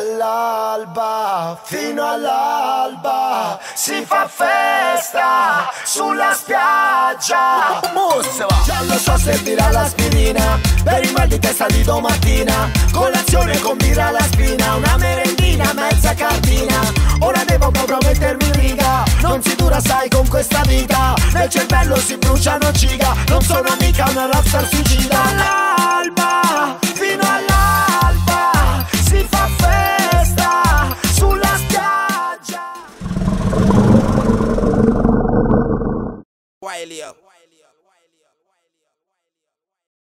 Dall'alba fino all'alba si fa festa sulla spiaggia. Già lo so, servirà l'aspirina per il mal di testa di domattina. Colazione con birra alla spina, una merendina, mezza cartina. Ora devo proprio mettermi in riga, non si dura sai con questa vita. Nel cervello si bruciano giga, non sono mica una rockstar suicida. Dall'alba fino all'alba si fa festa sulla spiaggia. Wiley up.